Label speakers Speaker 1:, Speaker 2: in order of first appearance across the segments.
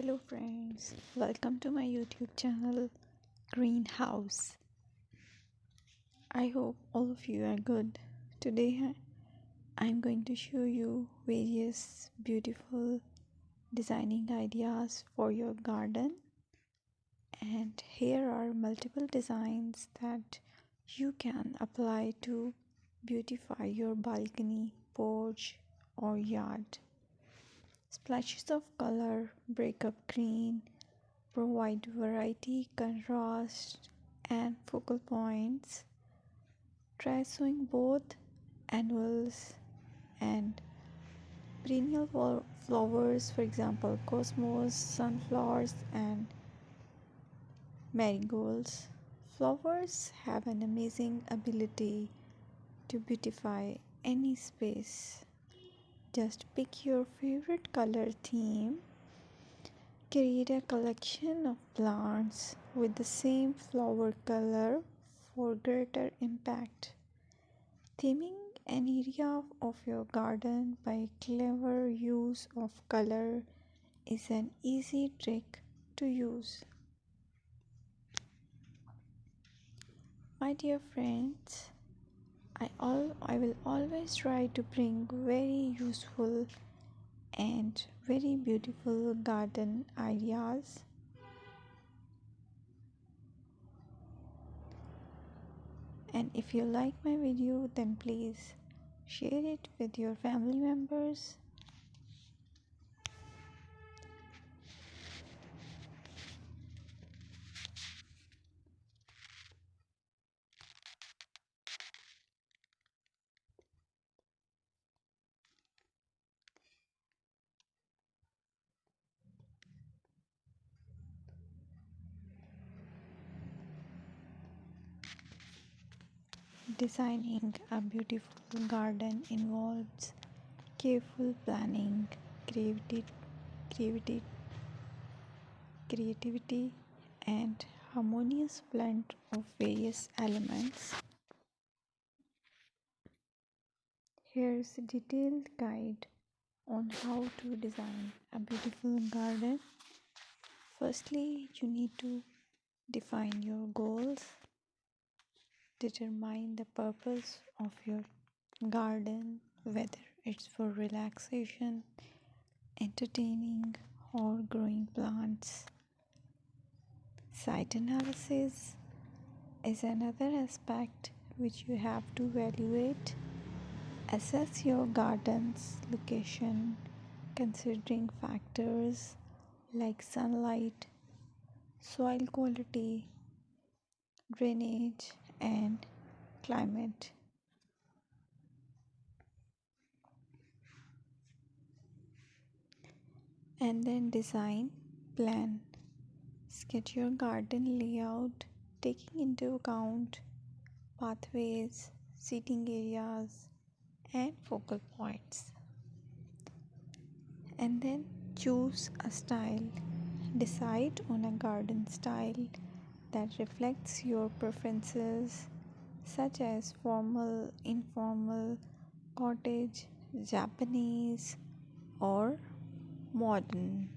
Speaker 1: Hello friends, welcome to my YouTube channel Greenhouse. I hope all of you are good. Today I'm going to show you various beautiful designing ideas for your garden, and here are multiple designs that you can apply to beautify your balcony, porch or yard. Splashes of color break up green, provide variety, contrast, and focal points. Try sowing both annuals and perennial flowers, for example, cosmos, sunflowers, and marigolds. Flowers have an amazing ability to beautify any space. Just pick your favorite color theme. Create a collection of plants with the same flower color for greater impact. Theming an area of your garden by clever use of color is an easy trick to use. My dear friends, I will always try to bring very useful and very beautiful garden ideas. And if you like my video, then please share it with your family members. Designing a beautiful garden involves careful planning, creativity, creativity, and harmonious blend of various elements. Here's a detailed guide on how to design a beautiful garden. Firstly, you need to define your goals, determine the purpose of your garden, whether it's for relaxation, entertaining, or growing plants. Site analysis is another aspect which you have to evaluate. Assess your garden's location considering factors like sunlight, soil quality, drainage, and climate. And then design, plan. Sketch your garden layout taking into account pathways, seating areas, and focal points. And then choose a style. Decide on a garden style that reflects your preferences, such as formal, informal, cottage, Japanese, or modern.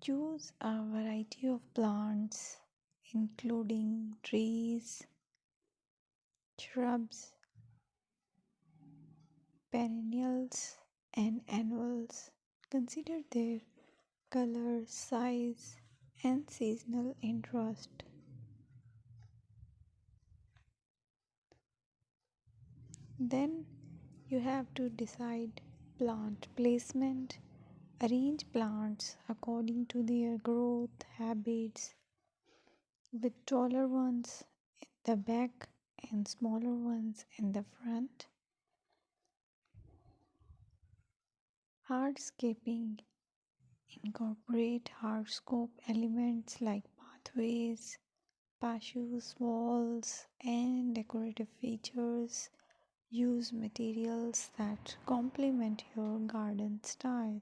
Speaker 1: Choose a variety of plants, including trees, shrubs, perennials, and annuals. Consider their color, size, and seasonal interest. Then you have to decide plant placement. Arrange plants according to their growth habits, with taller ones in the back and smaller ones in the front. Hardscaping. Incorporate hardscape elements like pathways, patios, walls, and decorative features. Use materials that complement your garden style.